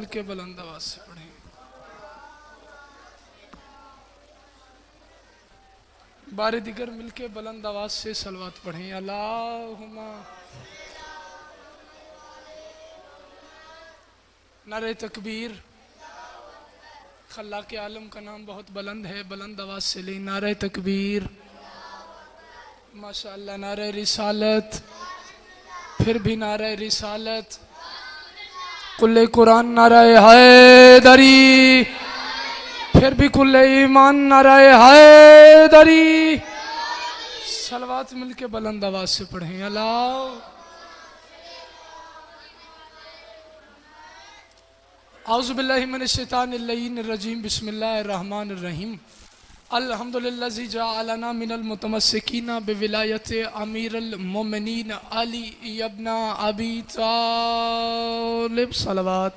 मिलके बुलंद आवाज से पढ़ें। बारे दिगर मिलके बुलंद आवाज से सलवात पढ़ें। अल्लाहुम्मा नारे तकबीर। खल्ला के आलम का नाम बहुत बुलंद है, बुलंद आवाज से ले नारे तकबीर। माशाअल्लाह। नारे रिसालत, फिर भी नारे रिसालत। कुल्ले कुरान नारे हैदरी, फिर भी कुल्ले ईमान नारे हैदरी। सलवात मिलके बुलंद आवाज से पढ़ें। अल्लाह औज़ु बिल्लाहि मिनश शैतानिर रजीम। बिस्मिल्लाहिर रहमानिर रहीम। अल्हम्दुलिल्लाज़ी जअलना मिनल मुतमस्सिकीना बिविलायति अमीरुल मोमिनीन अली इब्न अबी तालिब। सलवात।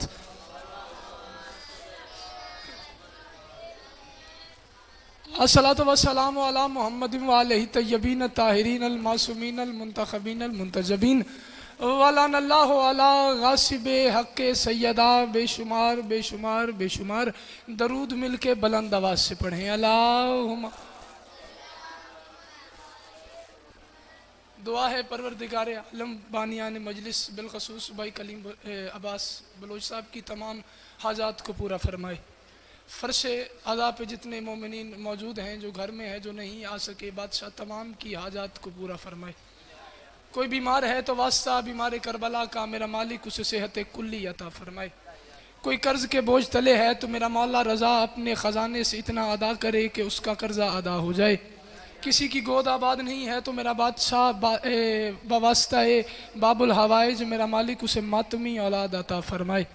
अस्सलातु वस्सलामु अला मुहम्मदिन व आलिहि तय्यबीन ताहिरीन अल मासूमीन अल मुंतखबीन अल मुंतजबीन वलानल्लाहु अला गासिबे हक़्क़े सय्यदा। बेशुमार बेशुमार बेशुमार दरूद मिलके बुलंद आवाज से पढ़ें। अल्लाहुम्मा। दुआ है परवरदिगार आलम बानियान मजलिस बिलखसूस भाई कलीम अब्बास बलोच साहब की तमाम हाजात को पूरा फरमाए। फ़र्श अदा पे जितने मोमिनीन मौजूद हैं, जो घर में है, जो नहीं आ सके, बादशाह तमाम की हाजात को पूरा फरमाए। कोई बीमार है तो वास्ता बीमार करबला का, मेरा मालिक उसे सेहत कुल्ली अता फरमाए। कोई कर्ज के बोझ तले है तो मेरा मौला रज़ा अपने ख़जाने से इतना अदा करे कि उसका कर्जा अदा हो जाए। किसी की गोद आबाद नहीं है तो मेरा बादशाह बवास्ता बाबुल हवाइज मेरा मालिक उसे मातमी औलाद अता फरमाए।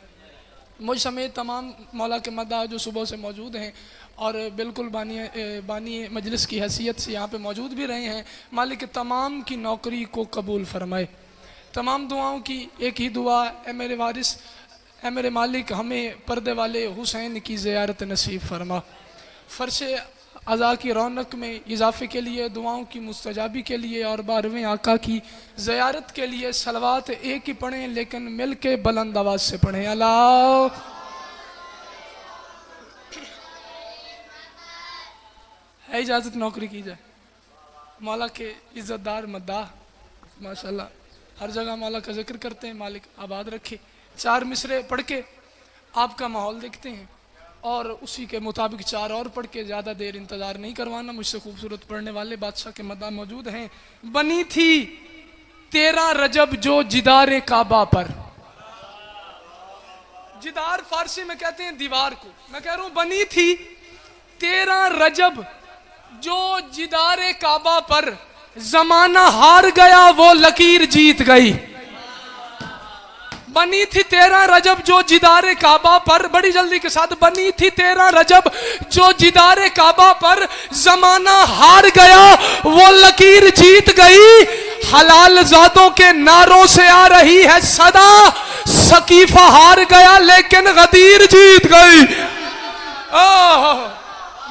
मुझ समेत तमाम मौला के मद्दा जो सुबह से मौजूद हैं और बिल्कुल बानी मजलिस की हैसियत से यहाँ पे मौजूद भी रहे हैं, मालिक तमाम की नौकरी को कबूल फरमाए। तमाम दुआओं की एक ही दुआ, ए मेरे वारिस, ए मेरे मालिक, हमें पर्दे वाले हुसैन की ज़ियारत नसीब फरमा। फ़र्श अज़ा की रौनक में इजाफ़े के लिए, दुआओं की मुस्तजाबी के लिए और 12वें आका की ज़ियारत के लिए सलवात एक ही पढ़ें लेकिन मिल के बुलंद आवाज़ से पढ़ें। अल्लाह है इजाज़त नौकरी की जाए। मौला के इज़्ज़तदार मद्दाह माशाल्लाह हर जगह मौला का जिक्र करते हैं, मालिक आबाद रखे। 4 मिसरे पढ़ के आपका माहौल देखते हैं और उसी के मुताबिक 4 और पढ़ के ज़्यादा देर इंतज़ार नहीं करवाना। मुझसे खूबसूरत पढ़ने वाले बादशाह के मद्दा मौजूद हैं। बनी थी 13 रजब जो जिदार काबा पर। जिदार फारसी में कहते हैं दीवार को। मैं कह रहा हूं बनी थी 13 रजब जो जिदारे काबा पर, जमाना हार गया वो लकीर जीत गई। बनी थी 13 रजब जो जिदारे काबा पर, बड़ी जल्दी के साथ, बनी थी 13 रजब जो जिदारे काबा पर, जमाना हार गया वो लकीर जीत गई। हलाल जादों के नारों से आ रही है सदा, सकीफा हार गया लेकिन गदीर जीत गई।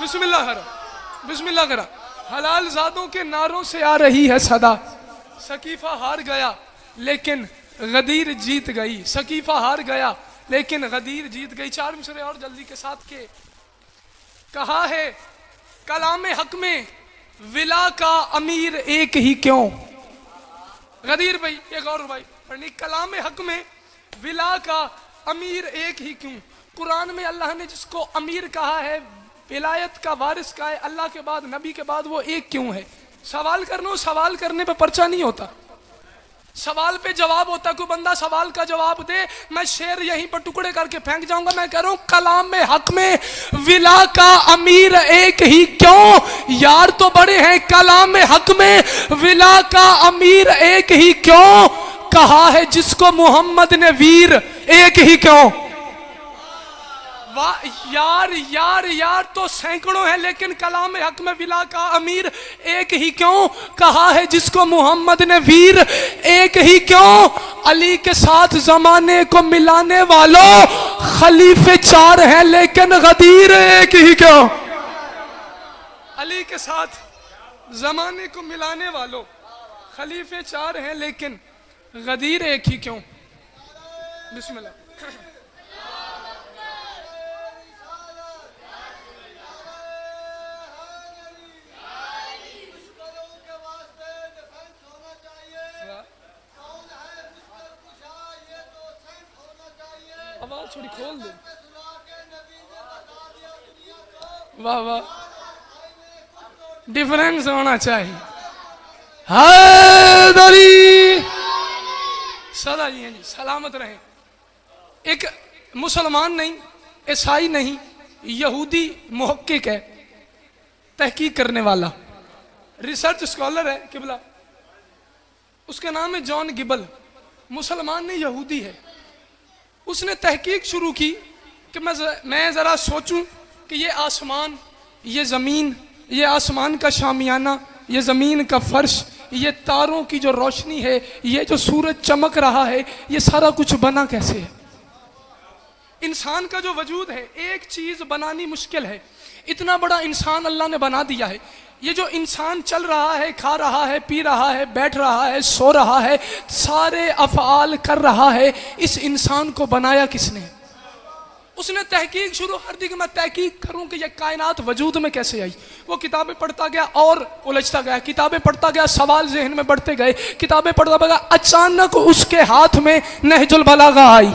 बिस्मिल्लाह बिस्मिल्लाह करा। हलाल जादों के नारों से आ रही है सदा, सकीफा हार गया लेकिन गदीर जीत गई। सकीफा हार गया लेकिन गदीर जीत गई। 4 मिसरे और जल्दी के साथ के कहा है कलाम हक में, विला का अमीर एक ही क्यों। गदीर भाई एक और भाई पढ़नी। कलाम हक में विला का अमीर एक ही क्यों। कुरान में अल्लाह ने जिसको अमीर कहा है, विलायत का वारिस का है, अल्लाह के बाद, नबी के बाद, वो एक क्यों है। सवाल करना, सवाल करने पे पर्चा नहीं होता, सवाल पे जवाब होता। कोई बंदा सवाल का जवाब दे, मैं शेर यहीं पर टुकड़े करके फेंक जाऊंगा। मैं कह रहा हूं कलाम में हक में विला का अमीर एक ही क्यों। यार तो बड़े हैं। कलाम में हक में विला का अमीर एक ही क्यों, कहा है जिसको मोहम्मद ने वीर एक ही क्यों। यार यार यार तो सैकड़ों है लेकिन कलाम हक में विला का अमीर एक ही क्यों, कहा है जिसको मोहम्मद ने वीर एक ही क्यों। अली के साथ जमाने को मिलाने वालों, खलीफे 4 हैं लेकिन गदीर एक ही क्यों। अली के साथ जमाने को मिलाने वालों, खलीफे 4 हैं लेकिन गदीर एक ही क्यों। बिस्मिल्लाह। आवाज थोड़ी खोल दो। वाह वाह, डिफरेंस होना चाहिए। हैदरी सदा जी हैं जी, सलामत रहें। एक मुसलमान नहीं, ईसाई नहीं, यहूदी मुहक्किक है, तहकीक करने वाला, रिसर्च स्कॉलर है किबला, उसका नाम है जॉन गिबल। मुसलमान नहीं, यहूदी है। उसने तहकीक शुरू की कि मैं ज़रा सोचूं कि ये आसमान, ये ज़मीन, ये आसमान का शामियाना, ये ज़मीन का फर्श, ये तारों की जो रोशनी है, ये जो सूरज चमक रहा है, ये सारा कुछ बना कैसे है। इंसान का जो वजूद है, एक चीज़ बनानी मुश्किल है, इतना बड़ा इंसान अल्लाह ने बना दिया है। ये जो इंसान चल रहा है, खा रहा है, पी रहा है, बैठ रहा है, सो रहा है, सारे अफ़आल कर रहा है, इस इंसान को बनाया किसने। उसने तहकीक शुरू कर दी कि मैं तहकीक करूं कि यह कायनात वजूद में कैसे आई। वो किताबें पढ़ता गया और उलझता गया, किताबें पढ़ता गया, सवाल जहन में बढ़ते गए, किताबें पढ़ता गया। अचानक उसके हाथ में नहजुल बलागा आई।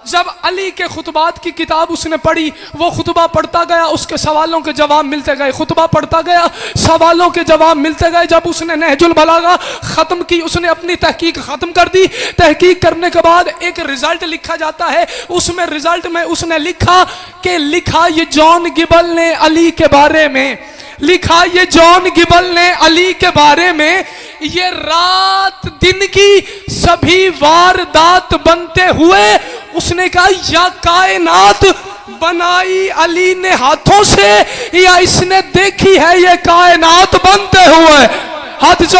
जब अली के खुतबात की किताब उसने पढ़ी, वो खुतबा पढ़ता गया, उसके सवालों के जवाब मिलते गए, खुतबा पढ़ता गया, सवालों के जवाब मिलते गए। जब उसने नहजुल बलागा ख़त्म की, उसने अपनी तहकीक ख़त्म कर दी। तहकीक करने के बाद एक रिजल्ट लिखा जाता है, उसमें रिजल्ट में उसने लिखा ये जॉन गिबल ने अली के बारे में लिखा, ये जॉन गिबल ने अली के बारे में, ये रात दिन की सभी वारदात बनते हुए उसने कहा या कायनात बनाई अली ने हाथों से या इसने देखी है ये कायनात बनते हुए। हाथ जो